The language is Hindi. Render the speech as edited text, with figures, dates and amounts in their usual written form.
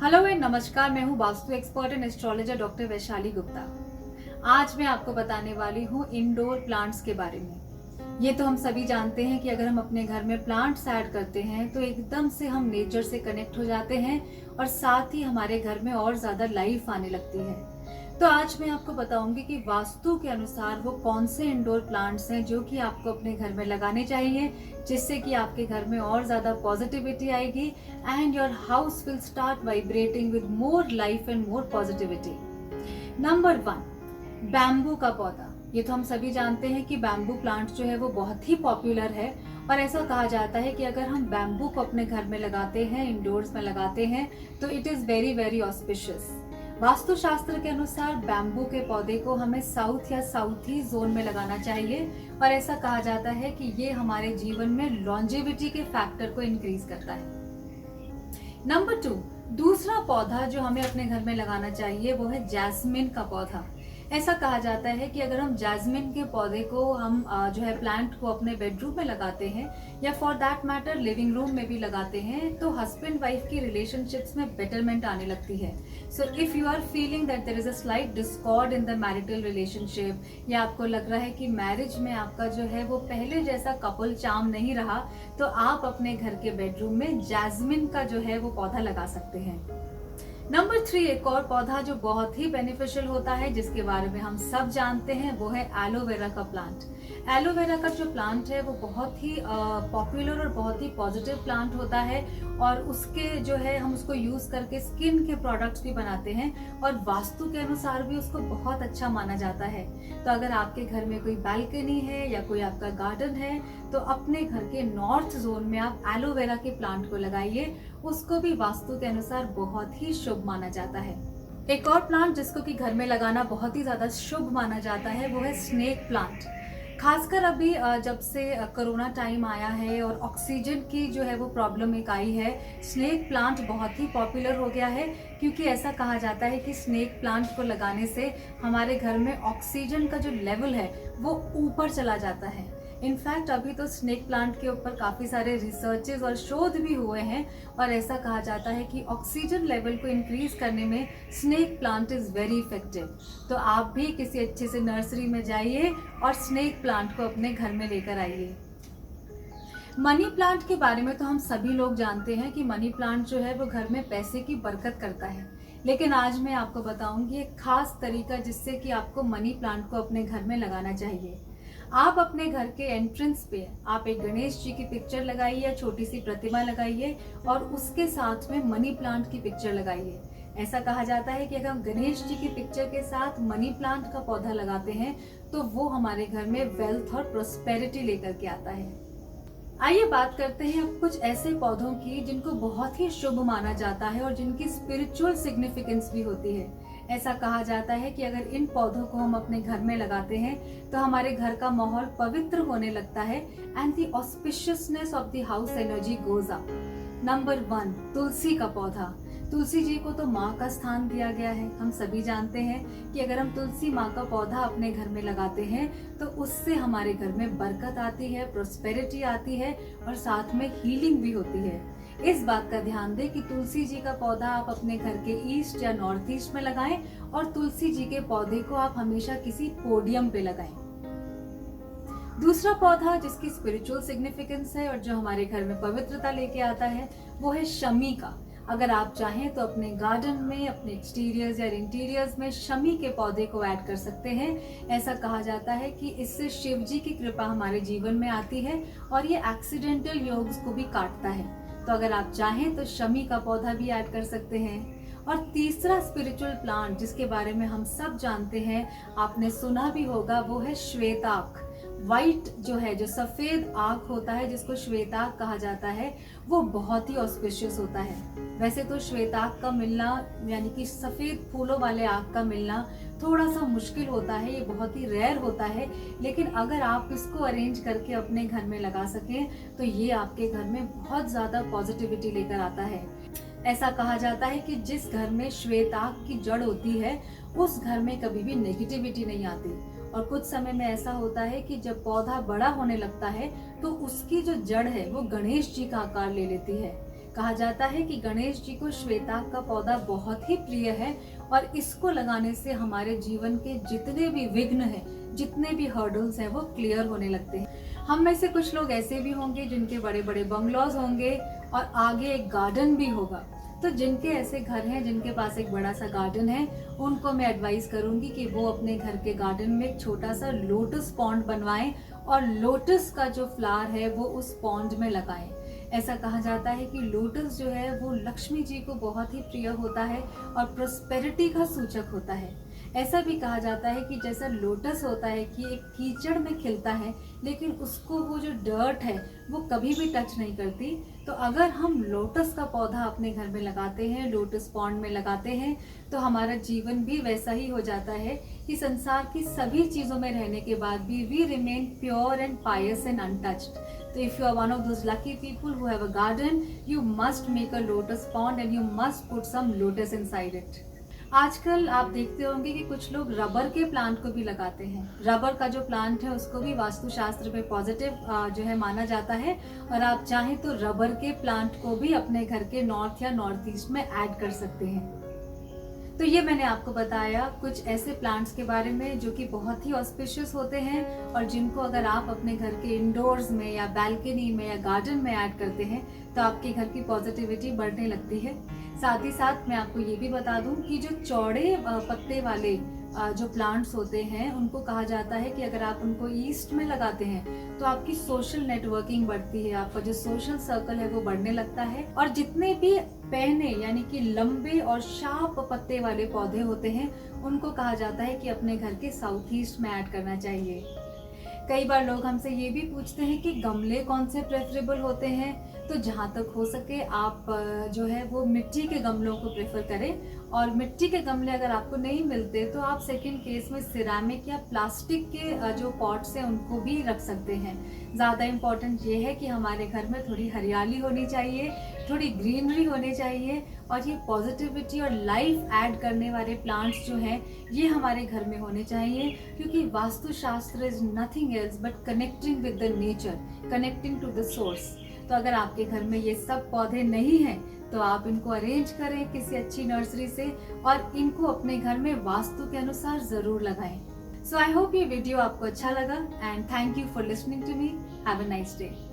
हेलो एंड नमस्कार। मैं हूँ vastu expert and astrologer doctor Vaishali Gupta. आज मैं आपको बताने वाली हूँ इंडोर प्लांट्स के बारे में। ये तो हम सभी जानते हैं कि अगर हम अपने घर में प्लांट्स ऐड करते हैं तो एकदम से हम नेचर से कनेक्ट हो जाते हैं और साथ ही हमारे घर में और ज्यादा लाइफ आने लगती है। तो आज मैं आपको बताऊंगी कि वास्तु के अनुसार वो कौन से इंडोर प्लांट्स हैं जो कि आपको अपने घर में लगाने चाहिए, जिससे कि आपके घर में और ज्यादा पॉजिटिविटी आएगी and your house will start vibrating with more life and more positivity. Number 1, bamboo का पौधा। ये तो हम सभी जानते हैं कि बैम्बू प्लांट जो है वो बहुत ही पॉपुलर है और ऐसा कहा जाता है कि अगर हम बैम्बू को अपने घर में लगाते हैं, इंडोर्स में लगाते हैं, तो it is very very auspicious. Vastushastra के अनुसार बैम्बू के पौधे को हमें साउथ या साउथ ईस्ट जोन में लगाना चाहिए और ऐसा कहा जाता है कि ये हमारे जीवन में लॉन्जेविटी के फैक्टर को इंक्रीज करता है। नंबर 2, दूसरा पौधा जो हमें अपने घर में लगाना चाहिए वो है जैस्मिन का पौधा। ऐसा कहा जाता है कि अगर हम जैस्मिन के पौधे को हम जो है प्लांट को अपने बेडरूम में लगाते हैं या for that matter living room में भी लगाते हैं तो हस्बैंड वाइफ की रिलेशनशिप्स में बेटरमेंट आने लगती है। So if you are feeling that there is a slight discord in the marital relationship या आपको लग रहा है कि मैरिज में आपका जो है वो पहले जैसा कपल चार्म नहीं रहा, तो आप अपने घर के बेडरूम में जैस्मिन का जो है वो पौधा लगा सकते हैं। नंबर 3, एक और पौधा जो बहुत ही बेनिफिशियल होता है जिसके बारे में हम सब जानते हैं वो है एलोवेरा का प्लांट। एलोवेरा का जो प्लांट है वो बहुत ही पॉपुलर और बहुत ही पॉजिटिव प्लांट होता है और उसके जो है हम उसको यूज करके स्किन के प्रोडक्ट्स भी बनाते हैं और वास्तु के अनुसार भी उसको बहुत अच्छा माना जाता है। तो अगर आपके घर में कोई बालकनी है या कोई आपका गार्डन है तो अपने घर के नॉर्थ जोन में आप एलोवेरा के प्लांट को लगाइए, उसको भी वास्तु के अनुसार बहुत ही शुभ माना जाता है। एक और प्लांट जिसको कि घर में लगाना बहुत ही ज्यादा शुभ माना जाता है वो है स्नेक प्लांट। खासकर अभी जब से कोरोना टाइम आया है और ऑक्सीजन की जो है वो प्रॉब्लम एक आई है, स्नेक प्लांट बहुत ही पॉपुलर हो गया है क्योंकि ऐसा कहा जाता है कि स्नेक प्लांट को लगाने से हमारे घर में ऑक्सीजन का जो लेवल है वो ऊपर चला जाता है। इनफैक्ट अभी तो स्नेक प्लांट के ऊपर काफी सारे रिसर्चेस और शोध भी हुए हैं और ऐसा कहा जाता है कि ऑक्सीजन लेवल को इंक्रीज करने में snake plant is very effective. तो आप भी किसी अच्छे से नर्सरी में जाइए और स्नेक प्लांट को अपने घर में लेकर आइए। मनी प्लांट के बारे में तो हम सभी लोग जानते हैं कि मनी प्लांट जो है वो घर में पैसे की बरकत करता है, लेकिन आज मैं आपको बताऊंगी एक खास तरीका जिससे कि आपको मनी प्लांट को अपने घर में लगाना चाहिए। आप अपने घर के एंट्रेंस पे आप एक गणेश जी की पिक्चर लगाइए या छोटी सी प्रतिमा लगाइए और उसके साथ में मनी प्लांट की पिक्चर लगाइए। ऐसा कहा जाता है कि अगर हम गणेश जी की पिक्चर के साथ मनी प्लांट का पौधा लगाते हैं तो वो हमारे घर में वेल्थ और प्रोस्पेरिटी लेकर के आता है। आइए बात करते हैं अब कुछ ऐसे पौधों की जिनको बहुत ही शुभ माना जाता है और जिनकी स्पिरिचुअल सिग्निफिकेंस भी होती है। ऐसा कहा जाता है कि अगर इन पौधों को हम अपने घर में लगाते हैं तो हमारे घर का माहौल पवित्र होने लगता है and the auspiciousness of the house energy goes up. Number 1, तुलसी का पौधा। तुलसी जी को तो माँ का स्थान दिया गया है। हम सभी जानते हैं कि अगर हम तुलसी माँ का पौधा अपने घर में लगाते हैं तो उससे हमारे घर में बरकत आती है, प्रोस्पेरिटी आती है और साथ में हीलिंग भी होती है। इस बात का ध्यान दें कि तुलसी जी का पौधा आप अपने घर के ईस्ट या नॉर्थ ईस्ट में लगाएं और तुलसी जी के पौधे को आप हमेशा किसी पोडियम पे लगाएं। दूसरा पौधा जिसकी स्पिरिचुअल सिग्निफिकेंस है और जो हमारे घर में पवित्रता लेके आता है वो है शमी का। अगर आप चाहें तो अपने गार्डन में, अपने एक्सटीरियर्स या इंटीरियर्स में शमी के पौधे को ऐड कर सकते हैं। ऐसा कहा जाता है कि इससे शिव जी की कृपा हमारे जीवन में आती है और ये एक्सीडेंटल योग्स को भी काटता है। तो अगर आप चाहें तो शमी का पौधा भी ऐड कर सकते हैं। और तीसरा स्पिरिचुअल प्लांट जिसके बारे में हम सब जानते हैं, आपने सुना भी होगा, वो है श्वेताक। व्हाइट जो है, जो सफेद आग होता है जिसको श्वेताक कहा जाता है, वो बहुत ही ऑस्पिशियस होता है। वैसे तो श्वेताक का मिलना यानी कि सफेद फूलों वाले आग का मिलना थोड़ा सा मुश्किल होता है, ये बहुत ही रेयर होता है, लेकिन अगर आप इसको अरेंज करके अपने घर में लगा सकें तो ये आपके घर में बहुत ज्यादा पॉजिटिविटी लेकर आता है। ऐसा कहा जाता है कि जिस घर में श्वेताक की जड़ होती है उस घर में कभी भी नेगेटिविटी नहीं आती। और कुछ समय में ऐसा होता है कि जब पौधा बड़ा होने लगता है तो उसकी जो जड़ है वो गणेश जी का आकार ले लेती है। कहा जाता है कि गणेश जी को श्वेताक का पौधा बहुत ही प्रिय है और इसको लगाने से हमारे जीवन के जितने भी विघ्न हैं, जितने भी हर्डल्स हैं, वो क्लियर होने लगते हैं। हम में से कुछ लोग ऐसे भी होंगे जिनके बड़े बड़े बंगलोज होंगे और आगे एक गार्डन भी होगा। तो जिनके ऐसे घर हैं, जिनके पास एक बड़ा सा गार्डन है, उनको मैं एडवाइस करूंगी कि वो अपने घर के गार्डन में एक छोटा सा लोटस पॉन्ड बनवाएं और लोटस का जो फ्लावर है वो उस पॉन्ड में लगाएं। ऐसा कहा जाता है कि लोटस जो है वो लक्ष्मी जी को बहुत ही प्रिय होता है और प्रोस्पेरिटी का सूचक होता है। ऐसा भी कहा जाता है कि जैसा लोटस होता है कि एक कीचड़ में खिलता है, लेकिन उसको वो जो डर्ट है वो कभी भी टच नहीं करती। तो अगर हम लोटस का पौधा अपने घर में लगाते हैं, लोटस पॉन्ड में लगाते हैं, तो हमारा जीवन भी वैसा ही हो जाता है कि संसार की सभी चीज़ों में रहने के बाद भी we remain pure and pious and untouched. तो if you are one of those lucky people who have a garden, you must make a lotus pond and you must put some lotus inside it. आजकल आप देखते होंगे कि कुछ लोग रबर के प्लांट को भी लगाते हैं। रबर का जो प्लांट है उसको भी वास्तुशास्त्र में पॉजिटिव जो है माना जाता है और आप चाहें तो रबर के प्लांट को भी अपने घर के नॉर्थ या नॉर्थ ईस्ट में ऐड कर सकते हैं। तो ये मैंने आपको बताया कुछ ऐसे प्लांट्स के बारे में जो कि बहुत ही ऑस्पिशियस होते हैं और जिनको अगर आप अपने घर के इंडोर्स में या बालकनी में या गार्डन में ऐड करते हैं तो आपके घर की पॉजिटिविटी बढ़ने लगती है। साथ ही साथ मैं आपको ये भी बता दूं कि जो चौड़े पत्ते वाले जो प्लांट्स होते हैं उनको कहा जाता है कि अगर आप उनको ईस्ट में लगाते हैं तो आपकी सोशल नेटवर्किंग बढ़ती है, आपका जो सोशल सर्कल है वो बढ़ने लगता है। और जितने भी पहने यानी कि लंबे और शार्प पत्ते वाले पौधे होते हैं उनको कहा जाता है कि अपने घर के साउथ ईस्ट में ऐड करना चाहिए। कई बार लोग हमसे ये भी पूछते हैं कि गमले कौन से प्रेफरेबल होते हैं, तो जहाँ तक हो सके आप जो है वो मिट्टी के गमलों को प्रेफर करें। और मिट्टी के गमले अगर आपको नहीं मिलते तो आप सेकंड केस में सिरामिक या प्लास्टिक के जो पॉट्स हैं उनको भी रख सकते हैं। ज़्यादा इम्पॉर्टेंट ये है कि हमारे घर में थोड़ी हरियाली होनी चाहिए, थोड़ी ग्रीनरी होनी चाहिए और ये पॉजिटिविटी और लाइफ ऐड करने वाले प्लांट्स जो हैं ये हमारे घर में होने चाहिए, क्योंकि vastushastra is nothing else but connecting with the nature, connecting to the source. तो अगर आपके घर में ये सब पौधे नहीं हैं तो आप इनको अरेंज करें किसी अच्छी नर्सरी से और इनको अपने घर में वास्तु के अनुसार जरूर लगाएं। सो आई होप ये वीडियो आपको अच्छा लगा and thank you for listening to me. Have a nice day.